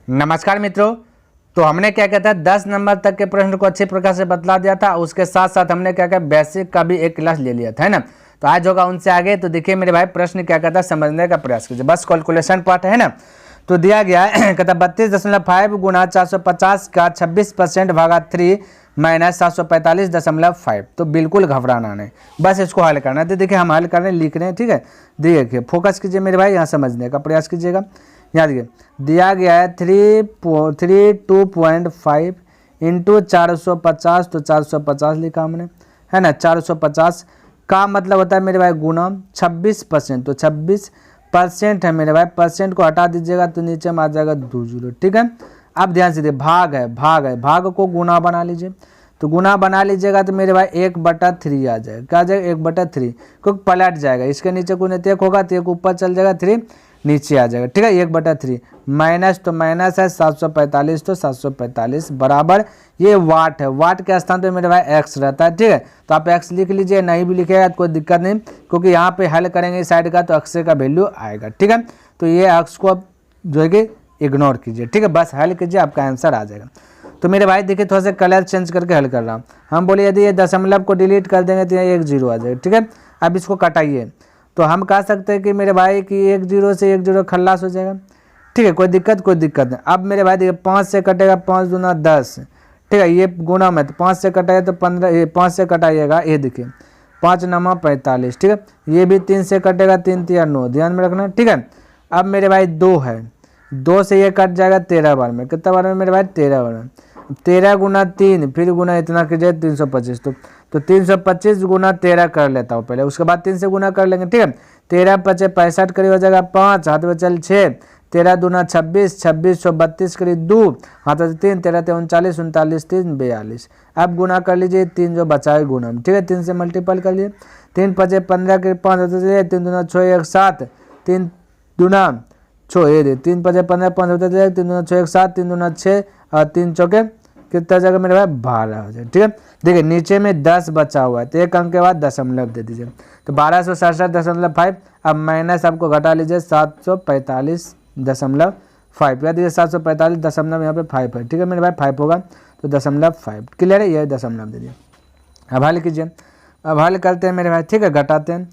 नमस्कार मित्रों। तो हमने क्या कहता है 10 नंबर तक के प्रश्न को अच्छी प्रकार से बतला दिया था। उसके साथ साथ हमने क्या कहा बेसिक का भी एक क्लास ले लिया था, है ना। तो आज होगा उनसे आगे। तो देखिए मेरे भाई, प्रश्न क्या कहता है समझने का प्रयास कीजिए, बस कैलकुलेशन पार्ट है ना। तो दिया गया है कहता 32.5 गुना 450 का 26% भागा 3 माइनस 745.5। तो बिल्कुल घबराना नहीं, बस इसको हल करना है। तो देखिए हम हल कर रहे हैं, लिख रहे हैं, ठीक है। देखिए फोकस कीजिए मेरे भाई, यहाँ समझने का प्रयास कीजिएगा। याद देखिए दिया गया है 332.5 इंटू 450, तो 450 लिखा हमने, है ना। 450 का मतलब होता है मेरे भाई गुना 26%, तो 26% है मेरे भाई। परसेंट को हटा दीजिएगा तो नीचे में आ जाएगा 2 जीरो, ठीक है। अब ध्यान से देखिए भाग है, भाग को गुना बना लीजिए। तो गुना बना लीजिएगा तो मेरे भाई 1/3 आ जाएगा। क्या आ जाएगा 1/3, क्योंकि पलट जाएगा। इसके नीचे कोई एक होगा तो एक ऊपर चल जाएगा, 3 नीचे आ जाएगा, ठीक है। 1/3 माइनस, तो माइनस है 745, तो 745 बराबर ये वाट है। वाट के स्थान पे मेरे भाई एक्स रहता है, ठीक है। तो आप एक्स लिख लीजिए, नहीं भी लिखेगा तो कोई दिक्कत नहीं, क्योंकि यहाँ पे हल करेंगे इस साइड का तो अक्स का वैल्यू आएगा, ठीक है। तो ये अक्स को आप जो है कि इग्नोर कीजिए, ठीक है। बस हल कीजिए, आपका आंसर आ जाएगा। तो मेरे भाई देखिए थोड़ा सा कलर चेंज करके हल कर रहा हूँ। हम बोले यदि ये दशमलव को डिलीट कर देंगे तो ये 1 0 आ जाएगा, ठीक है। अब इसको कटाइए, तो हम कह सकते हैं कि मेरे भाई कि 1 0 से 1 0 खल्लास हो जाएगा, ठीक है। कोई दिक्कत नहीं। अब मेरे भाई देखिए 5 से कटेगा 5 दूना 10, ठीक है। ये गुना में तो 5 से कटाइए तो 15, 5 से कटाइएगा, ये देखिए 5 9 45, ठीक है। ये भी 3 से कटेगा, 3 3 9, ध्यान में रखना, ठीक है। अब मेरे भाई 2 है, 2 से ये कट जाएगा 13 बार में। कितना बार में मेरे भाई 13 बार में। 13 गुना 3, फिर गुना इतना कीजिए 325, तो 325 गुना 13 कर लेता हूँ पहले, उसके बाद 3 से गुना कर लेंगे, ठीक है। 13 5 65 करीब हो जाएगा 5, हाथ में चल 6, 13 दूना 26, 26 32 करीब 2, हाथ में 3, 13 39, 39 3 42। अब गुना कर लीजिए 3 जो बचा है गुना में, ठीक है। 3 से मल्टीपल कर लिए, 3 5 15 करीब 5, 3 दूना 6 1 7, 3 दूना 6 ये दे 3 5 15 5 होता है, 3 दूना 6 1 7, 3 दूना 6 और 3 चौके कितना जगह मेरे भाई 12 हो जाए, ठीक है। देखिए नीचे में 10 बचा हुआ है, तो एक अंक के बाद दशमलव दे दीजिए, तो 1267.5। अब माइनस आपको घटा लीजिए 745.5, या दीजिए 745 यहाँ पे 5 है, ठीक है मेरे भाई 5 होगा तो 0.5, क्लियर है। ये दशमलव दे दिए। अब हल कीजिए, अब हल करते हैं मेरे भाई, ठीक है। घटाते हैं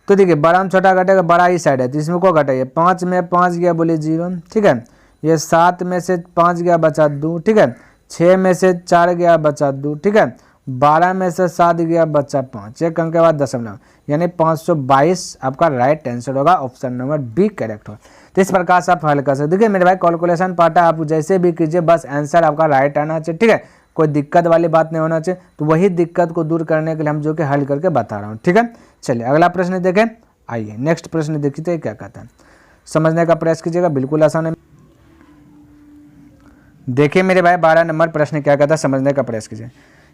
तो देखिए बड़ा में छोटा घटेगा, बड़ा ही साइड है तो इसमें को घटाइए। 5 में 5 गया बोले 0, ठीक है। ये 7 में से 5 गया बचा 2, ठीक है। 6 में से 4 गया बचा 2, ठीक है। 12 में से 7 गया बचा 5, एक अंक के बाद दशमलव, यानी 522 आपका राइट आंसर होगा। ऑप्शन नंबर बी करेक्ट हो। तो इस प्रकार से आप हल कर सकते। देखिए मेरे भाई कैलकुलेशन पार्ट है, आप जैसे भी कीजिए बस आंसर आपका राइट आना चाहिए, ठीक है। कोई दिक्कत वाली बात नहीं होना चाहिए। तो वही दिक्कत को दूर करने के लिए हम जो कि हल करके बता रहा हूँ, ठीक है। चलिए अगला प्रश्न देखें। आइए नेक्स्ट प्रश्न देखिए क्या कहता है, समझने का प्रयास कीजिएगा, बिल्कुल आसान है। देखिए मेरे भाई 12 नंबर प्रश्न क्या कहता है, समझने का प्रयास कीजिए।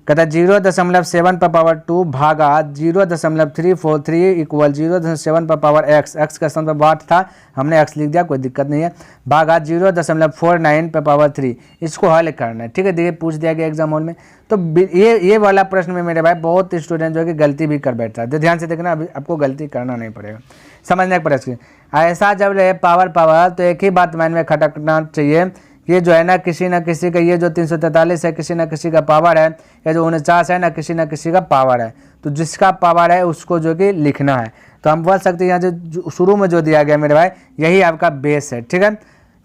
कहता है 0.7 पर पावर 2 भागा 0.343 इक्वल 0.7 पर पावर एक्स। एक्स का स्थान पर वाट था, हमने एक्स लिख दिया, कोई दिक्कत नहीं है। भागा 0.49 पर पावर 3, इसको हल करना है, ठीक है। देखिए पूछ दिया गया एग्जाम हॉल में। तो ये वाला प्रश्न में मेरे भाई बहुत स्टूडेंट जो है कि गलती भी कर बैठता है। तो ध्यान से देखना, अभी आपको गलती करना नहीं पड़ेगा, समझने का प्रयास कीजिए। ऐसा जब रहे पावर तो एक ही बात माइंड में खटकना चाहिए, ये जो है ना किसी का ये जो 343 है किसी न किसी का पावर है, या जो 49 है ना किसी का पावर है। तो जिसका पावर है उसको जो कि लिखना है। तो हम बोल सकते हैं यहाँ जो शुरू में जो दिया गया मेरे भाई यही आपका बेस है, ठीक है।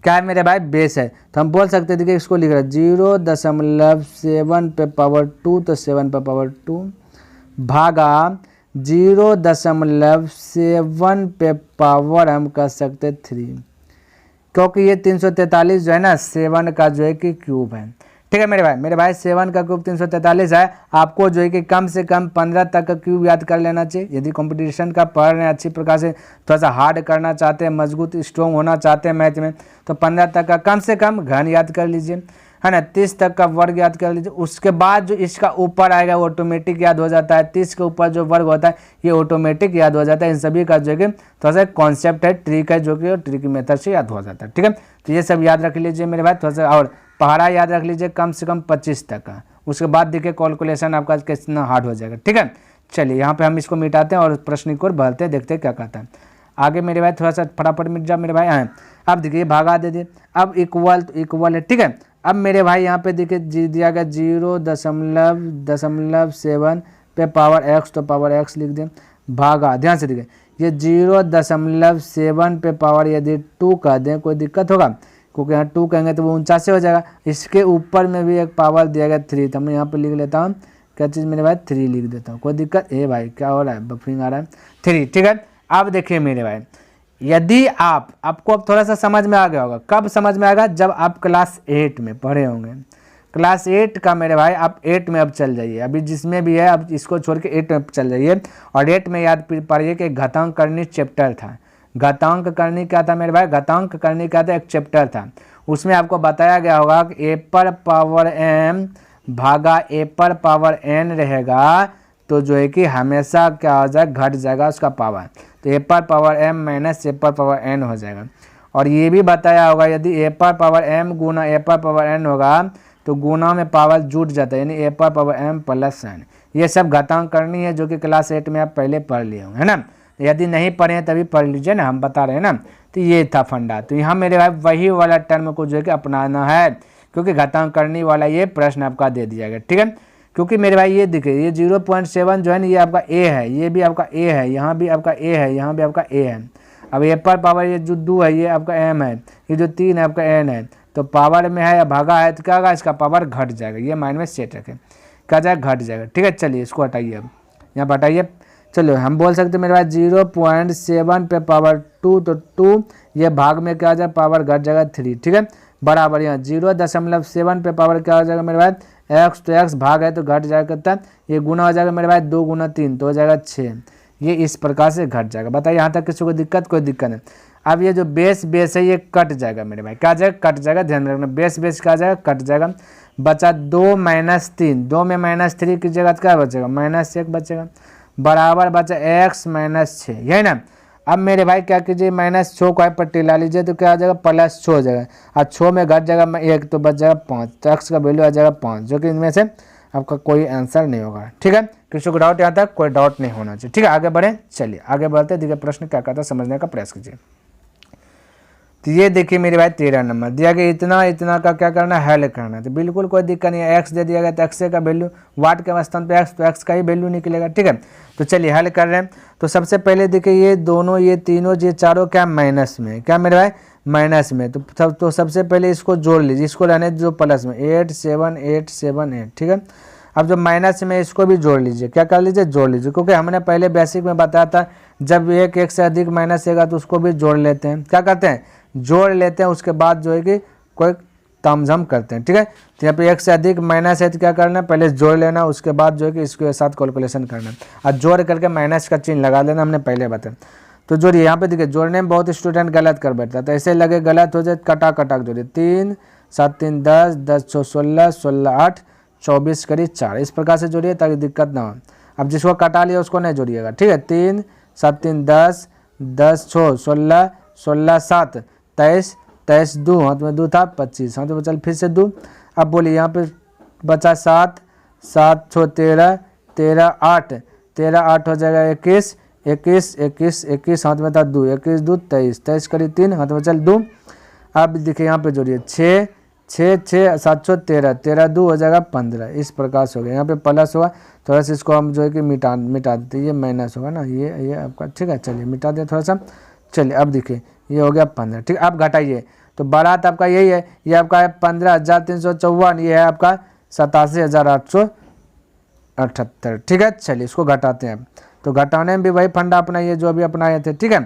क्या है मेरे भाई बेस है। तो हम बोल सकते हैं देखिए इसको लिख रहे हैं 0.7 पे पावर 2, तो 7 पे पावर 2 भागा 0.7 पे पावर हम कर सकते 3, क्योंकि ये 343 जो है ना 7 का जो है कि क्यूब है, ठीक है मेरे भाई 7 का क्यूब 343 है। आपको जो है कि कम से कम 15 तक का क्यूब याद कर लेना चाहिए। यदि कंपटीशन का पढ़ रहे हैं अच्छी प्रकार से, थोड़ा सा हार्ड करना चाहते हैं, मजबूत स्ट्रॉन्ग होना चाहते हैं मैथ में, तो 15 तक का कम से कम घन याद कर लीजिए, है ना। 30 तक का वर्ग याद कर लीजिए। उसके बाद जो इसका ऊपर आएगा वो ऑटोमेटिक याद हो जाता है। 30 के ऊपर जो वर्ग होता है ये ऑटोमेटिक याद हो जाता है। इन सभी का जो है थोड़ा सा कॉन्सेप्ट है, ट्रिक है, जो कि ट्रिक मेथड से याद हो जाता है, ठीक है। तो ये सब याद रख लीजिए मेरे भाई थोड़ा सा, और पहाड़ा याद रख लीजिए कम से कम 25 तक का। उसके बाद देखिए कैलकुलेशन आपका कितना हार्ड हो जाएगा, ठीक है। चलिए यहाँ पे हम इसको मिटाते हैं और प्रश्न की ओर बढ़ते हैं, देखते हैं क्या कहता है। आगे मेरे भाई थोड़ा सा फटाफट मिट जा मेरे भाई। हाँ, अब देखिए भागा दे दिए, अब इक्वल तो इक्वल है, ठीक है। अब मेरे भाई यहाँ पे देखिए दिया गया 0.7 पे पावर x, तो पावर x लिख दें, भागा, ध्यान से देखिए ये 0.7 पे पावर यदि 2 कर दें कोई दिक्कत होगा, क्योंकि यहाँ 2 कहेंगे तो वो 49 हो जाएगा। इसके ऊपर में भी एक पावर दिया गया 3, तो मैं यहाँ पे लिख लेता हूँ क्या चीज़ मेरे भाई 3 लिख देता हूँ, कोई दिक्कत। ए भाई क्या हो रहा है, बफरिंग आ रहा है, 3, ठीक है। अब देखिए मेरे भाई यदि आपको अब थोड़ा सा समझ में आ गया होगा, कब समझ में आएगा, जब आप क्लास 8 में पढ़े होंगे। क्लास 8 का मेरे भाई आप 8 में अब चल जाइए, अभी जिसमें भी है अब इसको छोड़ के 8 में चल जाइए। और 8 में याद पड़िए कि घातांक करनी चैप्टर था। घातांक करनी क्या था मेरे भाई, घातांक करनी क्या था, एक चैप्टर था। उसमें आपको बताया गया होगा कि ए पर पावर m भागा ए पर पावर n रहेगा, तो जो है कि हमेशा क्या हो जाएगा, घट जाएगा उसका पावर, तो ए पर पावर m माइनस ए पर पावर n हो जाएगा। और ये भी बताया होगा यदि ए पर पावर m गुना ए पर पावर n होगा तो गुना में पावर जुट जाता है, यानी ए पर पावर m प्लस n। ये सब घातांक करनी है जो कि क्लास 8 में आप पहले पढ़ लिए होंगे, है ना। यदि नहीं पढ़े हैं तभी पढ़ लीजिए ना, हम बता रहे हैं ना। तो ये था फंडा। तो यहाँ मेरे भाई वही वाला टर्म को जो है कि अपनाना है, क्योंकि घातांक करने वाला ये प्रश्न आपका दे दिया गया, ठीक है। क्योंकि मेरे भाई ये देखिए ये 0.7 जो है ना ये आपका a है, ये भी आपका a है, यहाँ भी आपका a है, यहाँ भी आपका a है। अब ए पर पावर ये जो 2 है ये आपका m है, ये जो 3 है आपका n है, तो पावर में है या भागा है तो क्या होगा, इसका पावर घट जाएगा, ये माइंड में सेट रखें, क्या जाएगा, घट जाएगा, ठीक है। चलिए इसको हटाइए, अब यहाँ पर हटाइए। चलो हम बोल सकते हैं मेरे पास 0.7 पे पावर 2, तो 2 ये भाग में क्या हो जाएगा, पावर घट जाएगा 3, ठीक है। बराबर यहाँ 0.7 पे पावर क्या हो जाएगा मेरे भाई x, तो x भाग है तो घट जाएगा कितना, ये गुना हो जाएगा मेरे भाई 2 गुना 3 तो हो जाएगा 6। ये इस प्रकार से घट जाएगा। बताइए यहाँ तक किसी को दिक्कत, कोई दिक्कत नहीं। अब ये जो बेस है ये कट जाएगा मेरे भाई, क्या जाएगा, कट जाएगा, ध्यान रखना बेस क्या जाएगा, कट जाएगा। बचा 2 माइनस 3, 2 में -3 की जगह क्या बचेगा, -1 बचेगा, बराबर बचा x माइनस 6, यही ना। अब मेरे भाई क्या कीजिए, -6 को पट्टी ला लीजिए तो क्या आ जाएगा, +6 हो जाएगा, और 6 में घट जाएगा 1 तो बच जाएगा 5, तो x का वैल्यू आ जाएगा 5, जो कि इनमें से आपका कोई आंसर नहीं होगा, ठीक है। किसी को डाउट यहाँ तक, कोई डाउट नहीं होना चाहिए, ठीक है। आगे बढ़े, चलिए आगे बढ़ते, देखिए प्रश्न क्या कहता है, समझने का प्रयास कीजिए। तो ये देखिए मेरे भाई 13 नंबर दिया गया, इतना का क्या करना है, हल करना है। तो बिल्कुल कोई दिक्कत नहीं है, x दे दिया गया तो x का वैल्यू, वाट के स्थान पे x, तो x का ही वैल्यू निकलेगा, ठीक है। तो चलिए हल कर रहे हैं। तो सबसे पहले देखिए ये दोनों, ये तीनों, ये चारों क्या माइनस में, क्या मेरे भाई माइनस में, तो सबसे पहले इसको जोड़ लीजिए, इसको रहने जो प्लस में 8 7 8 7 8, ठीक है। अब जो माइनस में इसको भी जोड़ लीजिए, क्या कर लीजिए, जोड़ लीजिए, क्योंकि हमने पहले बेसिक में बताया था जब एक से अधिक माइनस होगा तो उसको भी जोड़ लेते हैं, क्या करते हैं, जोड़ लेते हैं, उसके बाद जो है कि कोई तामझाम करते हैं, ठीक है। तो यहाँ पे 1 से अधिक माइनस है तो क्या करना है, पहले जोड़ लेना, उसके बाद जो है कि इसके साथ कैलकुलेशन करना, और जोड़ करके माइनस का चिन्ह लगा लेना, हमने पहले बताया। तो जोड़िए, यहाँ पे देखिए जोड़ने में बहुत स्टूडेंट गलत कर बैठता है, तो ऐसे लगे गलत हो जाए, कटा जोड़िए, 3 7 3 10 10 6 16 16 8 24 करीब 4, इस प्रकार से जोड़िए ताकि दिक्कत ना हो। अब जिसको कटा लिया उसको नहीं जोड़िएगा, ठीक है। 3 7 3 10 10 6 16 16 7 23 23 2, हाथ में 2 था 25, हाथ में बचा फिर से 2। अब बोलिए यहाँ पे बचा 7 7 6 13 13 8 13 8 हो जाएगा 21 21 21 21, हाथ में था 2 21 2 23 23 करीब 3, हाथ में चल 2। अब देखिए यहाँ पे जोड़िए 6 6 6 7 6 13 13 2 हो जाएगा 15, इस प्रकार से हो गया। यहाँ पे प्लस होगा, थोड़ा सा इसको हम जो है कि मिटा देते, ये माइनस होगा ना, ये आपका, ठीक है। चलिए मिटा दें थोड़ा सा। चलिए अब देखिए ये हो गया 15, ठीक। अब घटाइए, तो बारात आपका यही है, ये आपका है 15,354, ये है आपका 87,878, ठीक है। चलिए इसको घटाते हैं अब। तो घटाने में भी वही फंडा अपना ये जो अभी अपनाए थे, ठीक है।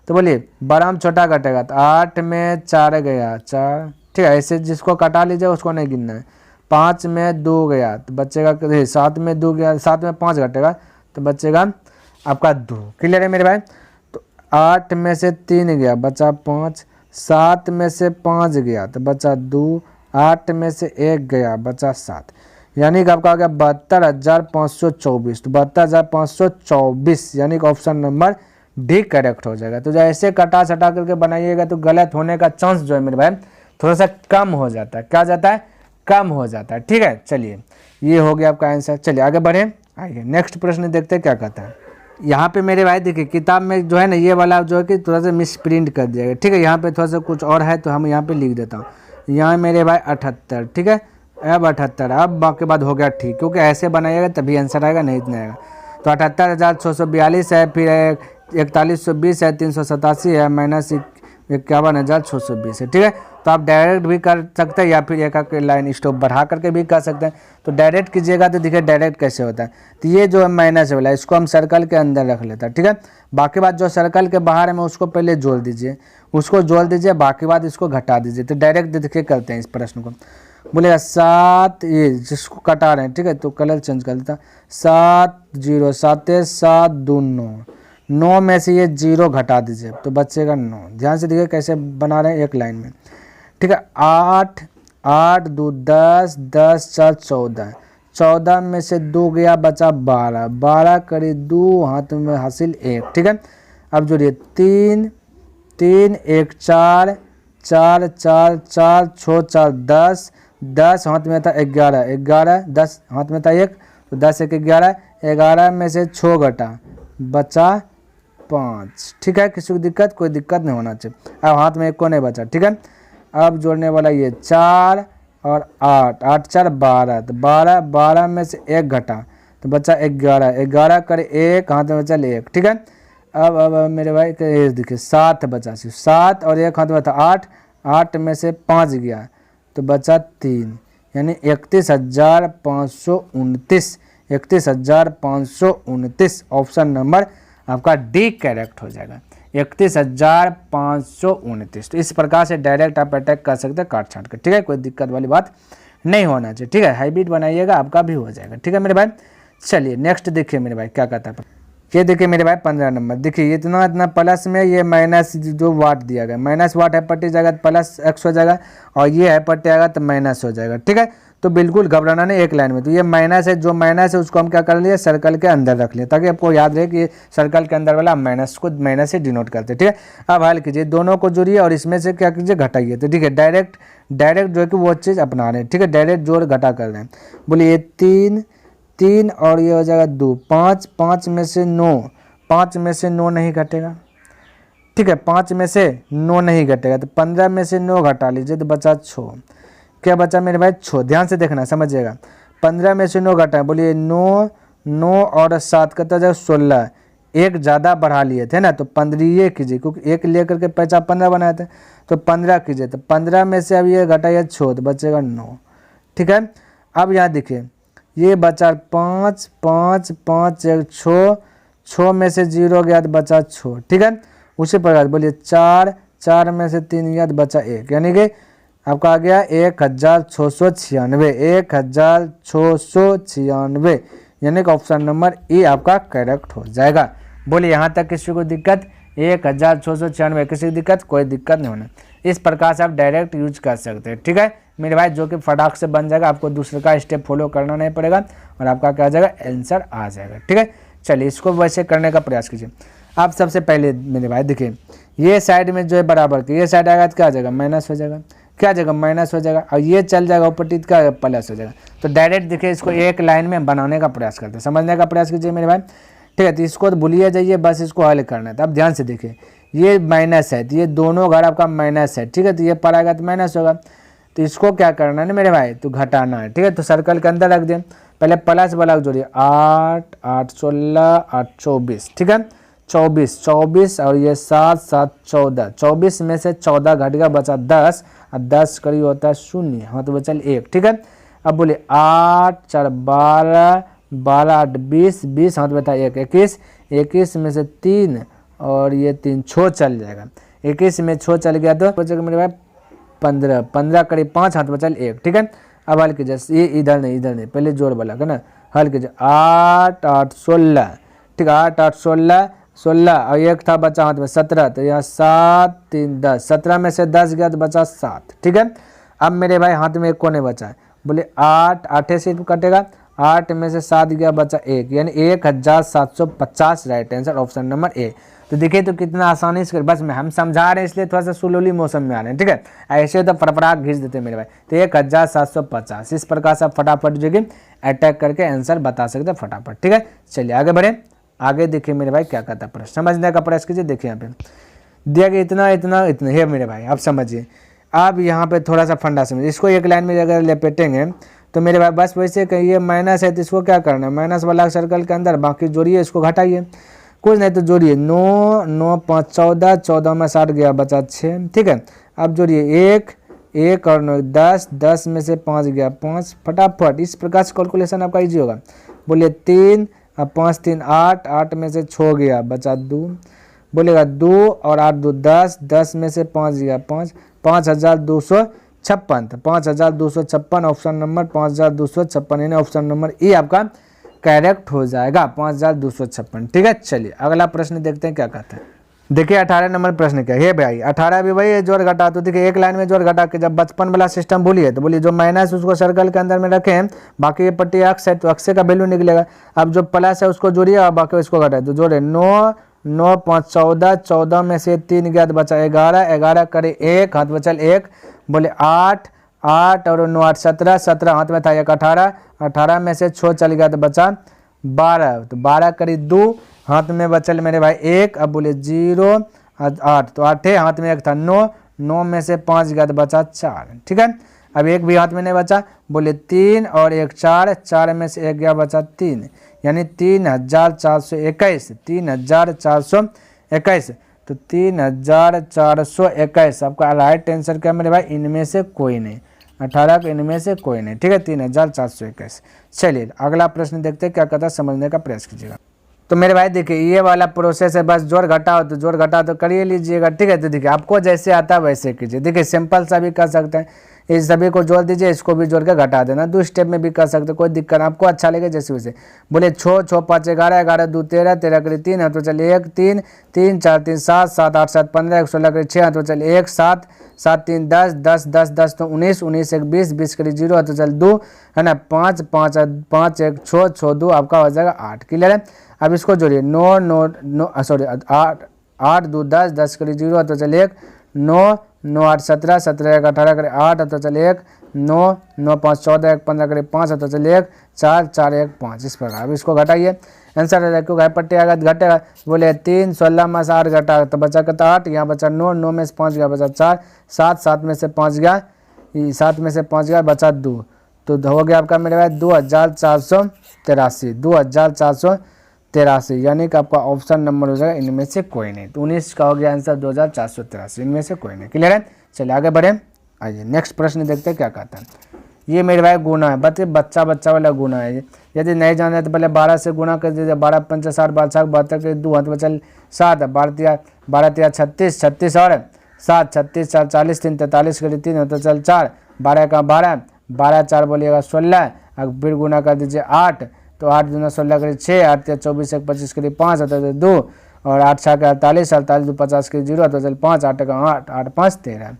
तो बोलिए बड़ा में छोटा घटेगा, तो 8 में 4 गया 4, ठीक है। ऐसे जिसको कटा लीजिए उसको नहीं गिनना है। 5 में 2 गया तो बचेगा, 7 में 2 गया, 7 में 5 घटेगा तो बचेगा आपका 2, क्लियर है मेरे भाई। तो 8 में से 3 गया बचा 5, 7 में से 5 गया तो बचा 2, 8 में से 1 गया बचा 7, यानी कि आपका आ गया 72,524। तो 72,524 यानी कि ऑप्शन नंबर डी करेक्ट हो जाएगा। तो जो ऐसे कटा सटा करके बनाइएगा तो गलत होने का चांस जो है मेरे भाई थोड़ा सा कम हो जाता है, क्या जाता है, कम हो जाता है, ठीक है। चलिए ये हो गया आपका आंसर। चलिए आगे बढ़े, आइए नेक्स्ट प्रश्न देखते हैं क्या कहता है। यहाँ पे मेरे भाई देखिए किताब में जो है ना ये वाला जो है कि थोड़ा सा मिस प्रिंट कर दिया गया, ठीक है। यहाँ पे थोड़ा सा कुछ और है तो हम यहाँ पे लिख देता हूँ, यहाँ मेरे भाई 78, ठीक है। अब 78, अब बाकी बाद हो गया ठीक, क्योंकि ऐसे बनाइएगा तभी आंसर आएगा, नहीं इतना आएगा। तो 78,642 है, फिर 4120 है, 387 है, माइनस 51,620 है, ठीक है। तो आप डायरेक्ट भी कर सकते हैं या फिर एक एक लाइन स्टॉप बढ़ा करके भी कर सकते हैं। तो डायरेक्ट कीजिएगा तो देखिए डायरेक्ट कैसे होता है। तो ये जो है माइनस वाला इसको हम सर्कल के अंदर रख लेता है, ठीक है। बाकी बात जो सर्कल के बाहर में उसको पहले जोड़ दीजिए, उसको जोड़ दीजिए, बाकी बात इसको घटा दीजिए। तो डायरेक्ट देखिए करते हैं इस प्रश्न को। बोलेगा 7, ये जिसको कटा रहे हैं, ठीक है, तो कलर चेंज कर देता। 7 0 7 7 2 9, 9 में से ये 0 घटा दीजिए तो बचेगा 9। ध्यान से देखिए कैसे बना रहे हैं एक लाइन में, ठीक है। 8 8 2 10 10 4 14, 14 में से 2 गया बचा 12, 12 करी 2 हाथ में हासिल 1, ठीक है। अब जोड़िए 3 3 1 4 4 4 4 6 4 10, 10 हाथ में था 11, 11 10 हाथ में था 1, तो 10 1 11, 11 में से 6 घटा बचा 5, ठीक है। किसी को दिक्कत, कोई दिक्कत नहीं होना चाहिए। अब हाथ में 1 को नहीं बचा, ठीक है। अब जोड़ने वाला ये 4 और 8, 8 4 12, तो 12 12 में से 1 घटा तो बचा 11, 11 कर 1 हाथ में बचा 1, ठीक है। अब मेरे भाई देखिए 7 बचा, 7 और 1 हाथ में था 8, 8 में से 5 गया तो बचा 3, यानी 31,529, 31,529 ऑप्शन नंबर आपका डी करेक्ट हो जाएगा, 31,529। तो इस प्रकार से डायरेक्ट आप अटैक कर सकते हैं काट छाट कर, ठीक है। कोई दिक्कत वाली बात नहीं होना चाहिए, ठीक है। हाइब्रिड बनाइएगा आपका भी हो जाएगा, ठीक है मेरे भाई। चलिए नेक्स्ट देखिए मेरे भाई क्या कहता है। ये देखिए मेरे भाई 15 नंबर, देखिए इतना इतना प्लस में ये माइनस जो वाट दिया गया, माइनस वाट है पट्टी जाएगा तो प्लस एक्स हो जाएगा, और ये है पट्टी आएगा तो माइनस हो जाएगा, ठीक है। तो बिल्कुल घबराना नहीं एक लाइन में। तो ये माइनस है, जो माइनस है उसको हम क्या कर लिए सर्कल के अंदर रख लिए, ताकि आपको याद रहे कि सर्कल के अंदर वाला माइनस को माइनस से डिनोट करते हैं, ठीक है। अब हल कीजिए, दोनों को जोड़िए और इसमें से क्या कीजिए घटाइए। तो ठीक है डायरेक्ट जो है कि वो चीज़ अपना रहे हैं, ठीक है। डायरेक्ट जोड़ घटा कर रहे हैं। बोलिए 3 3 और ये हो जाएगा 2, 5 5 में से 9, 5 में से 9 नहीं घटेगा, ठीक है। 5 में से 9 नहीं घटेगा तो 15 में से 9 घटा लीजिए तो बचा 6। क्या बचा मेरे भाई 6, ध्यान से देखना समझिएगा। 15 में से 9 घटा, बोलिए 9 9 और 7 का तो 16, एक ज़्यादा बढ़ा लिए थे ना, तो 15 कीजिए, क्योंकि एक लेकर के पैसा 15 बनाए थे, तो 15 कीजिए। तो 15 में से अब ये घटाइए 6 तो बचेगा 9, ठीक है। अब यहाँ देखिए ये बचा 5 5 5 1 6, 6 में से 0 गया तो बचा 6, ठीक है। उसी प्रकार बोलिए 4 4 में से 3 गया तो बचा 1, यानी कि आपका आ गया 1696, 1696, यानी कि ऑप्शन नंबर ए आपका करेक्ट हो जाएगा। बोलिए यहाँ तक किसी को दिक्कत, 1696, किसी को दिक्कत, कोई दिक्कत नहीं होना। इस प्रकार से आप डायरेक्ट यूज कर सकते हैं, ठीक है मेरे भाई, जो कि फटाक से बन जाएगा, आपको दूसरे का स्टेप फॉलो करना नहीं पड़ेगा और आपका क्या आ जाएगा आंसर आ जाएगा, ठीक है। चलिए इसको वैसे करने का प्रयास कीजिए। आप सबसे पहले मेरे भाई देखिए ये साइड में जो है बराबर के, ये साइड आएगा तो क्या आ जाएगा माइनस हो जाएगा, क्या जगह माइनस हो जाएगा, और ये चल जाएगा ऊपर टीथ का प्लस हो जाएगा। तो डायरेक्ट देखिए इसको एक लाइन में बनाने का प्रयास करते हैं, समझने का प्रयास कीजिए मेरे भाई, ठीक है। तो इसको तो भूलिए जाइए, बस इसको हल करना है। तो अब ध्यान से देखिए ये माइनस है, तो ये दोनों घर आपका माइनस है, ठीक है। तो ये पर आएगा तो माइनस होगा, तो इसको क्या करना है ना मेरे भाई, तो घटाना है, ठीक है। तो सर्कल के अंदर रख दें, पहले प्लस वाला जोड़िए 8 8 16 8 24, ठीक है। 24 और ये 7 7 14, 24 में से 14 घट गया बचा 10, और 10 करीब होता है 0, हाँ तो बचल 1, ठीक है। अब बोलिए 8 4 12, 12 8 20, 20 हाथ में था 1, 21, 21 में से 3 और ये 3 6 चल जाएगा, 21 में 6 चल गया तो बचेगा मेरे भाई 15, 15 करीब 5 हाथ बचल 1, ठीक है। अब हल कीजिए, ये इधर नहीं पहले जोड़ वाला है ना, हल कीजिए 8 8 16, ठीक है। 8 8 16 16 और 1 था बचा हाथ में 17, तो यहाँ 7 3 10, 17 में से 10 गया तो बचा 7, ठीक है। अब मेरे भाई हाथ में 1 को नहीं बचा है, बोले 8 8 से कटेगा, 8 में से 7 गया बचा 1, यानी 1750 right answer option number A. तो देखिए तो कितना आसानी से, बस में हम समझा रहे हैं इसलिए थोड़ा सा स्लोली मौसम में आ रहे हैं, ठीक है। ऐसे तो फटफटाक घिस देते मेरे भाई। तो 1750 इस प्रकार से आप फटाफट जो कि अटैक करके आंसर बता सकते हैं फटाफट, ठीक है। चलिए आगे बढ़े। आगे देखिए मेरे भाई क्या कहता है प्रश्न, समझने का प्रयास कीजिए। देखिए यहाँ पे दिया गया इतना इतना इतना है मेरे भाई, आप समझिए। अब यहाँ पे थोड़ा सा फंडा समझिए, इसको एक लाइन में अगर लपेटेंगे तो मेरे भाई बस वैसे कहिए माइनस है तो इसको क्या करना है, माइनस वाला सर्कल के अंदर, बाकी जोड़िए, इसको घटाइए, कुछ नहीं तो जोड़िए। 9 9 5 14, 14 में 60 गया बचा 6, ठीक है। अब जोड़िए 1 1 और 9 10, 10 में से 5 गया 5, फटाफट इस प्रकार से कैलकुलेशन आपका ईजी होगा। बोलिए 3 अब 5 3 8, 8 में से 6 गया बचा 2, बोलेगा 2 और 8 2 10, 10 में से 5 गया 5, 5256, तो 5256 ऑप्शन नंबर 5256, यानी ऑप्शन नंबर ए आपका करेक्ट हो जाएगा, 5256, ठीक है। चलिए अगला प्रश्न देखते हैं क्या कहते हैं। देखिए 18 नंबर प्रश्न क्या है भाई, 18 भी वही है जोड़ घटा, तो देखिए एक लाइन में जोड़ घटा के जब 55 वाला सिस्टम भूलिए तो बोलिए जो माइनस उसको सर्कल के अंदर में रखें, बाकी ये पट्टी अक्स है तो अक्स का वैल्यू निकलेगा। अब जो प्लस है उसको जोड़िए और बाकी उसको घटाए, तो जोड़े 9 9 5 14, 14 में से 3 गया तो बचा 11, 11 करे 1, हाथ बचल 1, बोले 8 8 और 9 8 17, 17 हाथ में था 1 18, 18 में से 6 चल गया तो बचा 12, तो 12 करी 2, हाथ में बचल मेरे भाई 1, अब बोले 0 8, तो 8 हाथ में 1 था 9, 9 में से 5 गया तो बचा 4, ठीक है। अब एक भी हाथ में नहीं बचा, बोले 3 और 1 4, 4 में से 1 गया बचा 3, यानी 3421, 3421, तो 3421 आपका राइट आंसर क्या मेरे भाई, इनमें से कोई नहीं, 18 के इनमें से कोई नहीं, ठीक है, 3421। चलिए अगला प्रश्न देखते हैं क्या कहता है, समझने का प्रयास कीजिएगा। तो मेरे भाई देखिए ये वाला प्रोसेस है, बस जोड़ घटाओ तो जोड़ घटाओ तो करिए लीजिएगा, ठीक है। तो देखिए आपको जैसे आता है वैसे कीजिए, देखिए सिंपल सा भी कर सकते हैं, इस सभी को जोड़ दीजिए, इसको भी जोड़ के घटा देना, 2 स्टेप में भी कर सकते, कोई दिक्कत आपको अच्छा लगे जैसे वैसे। बोले 6 6 5 11, 11 2 13, 13 करी 3 है तो चलिए 1 3 3 4 3 7 7 8 7 15, 16 करी 6 है तो चलिए 1 7 7 3 10 10 10 10 तो 19 19 1 20 20 करी 0 है तो चल 2 है ना, 5 5 5 1 6 6 2 आपका हो जाएगा 8, क्लियर है। अब इसको जोड़िए 9 9 9 सॉरी 8 8 2 10 10 करी 0 है तो चलिए 1 9 9 8 17 17 1 18 करे 8 है तो चलिए 1 9 9 5 14 1 15 करे 5 है तो चलिए 1 4 4 1 5, इस प्रकार। अब इसको घटाइए, आंसर है क्योंकि पट्टी आएगा घटेगा, बोले 3 16 में से 8 घटा तो बचा कहता 8, यहाँ बचा 9 9 में से 5 गया बचा 4, 7 7 में से 5 गया 7 में से 5 गया बचा 2, तो हो गया आपका मेरे भाई 2483, 2483, यानी कि आपका ऑप्शन नंबर हो जाएगा इनमें से कोई नहीं, तो 19 का हो गया आंसर 2483, इनमें से कोई नहीं, क्लियर है। चलिए आगे बढ़े, आइए नेक्स्ट प्रश्न देखते हैं क्या कहता है। ये मेरे भाई गुना है, बच्चा वाला गुना है, यदि नहीं जाना तो पहले 12 से गुना कर दीजिए, 12 5 60 12 72 के 2 हाथ बचल 7, 12 3 36 36 और 7 36 4 40 3 43 करी 3 तो चल 4, 12 का 12 12 4 बोलिएगा 16, अब फिर गुना कर दीजिए 8, तो 8 दूना 16 करी 6, 8 3 24 1 25 करी 5 होता है 2, और 8 6 का 48 48 2 50 करी 0 तो चल 5, 8 का 8 8 5 13,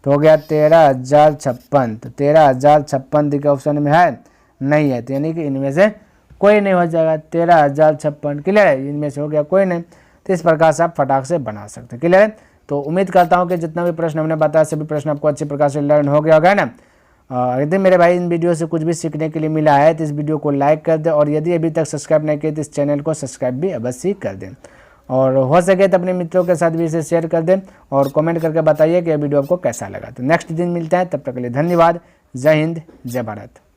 तो हो गया 13056, तो 13056 देखिए ऑप्शन में है नहीं है, तो यानी कि इनमें से कोई नहीं हो जाएगा, 13056 क्लियर है, इनमें से हो गया कोई नहीं, तो इस प्रकार से आप फटाक से बना सकते हैं, क्लियर है। तो उम्मीद करता हूँ कि जितना भी प्रश्न हमने बताया सभी प्रश्न आपको अच्छे प्रकार से लर्न हो गया होगा ना। यदि मेरे भाई इन वीडियो से कुछ भी सीखने के लिए मिला है तो इस वीडियो को लाइक कर दें, और यदि अभी तक सब्सक्राइब नहीं किए तो इस चैनल को सब्सक्राइब भी अवश्य कर दें, और हो सके तो अपने मित्रों के साथ भी इसे शेयर कर दें, और कमेंट करके बताइए कि यह वीडियो आपको कैसा लगा। तो नेक्स्ट दिन मिलता है, तब तक के लिए धन्यवाद। जय हिंद, जय भारत।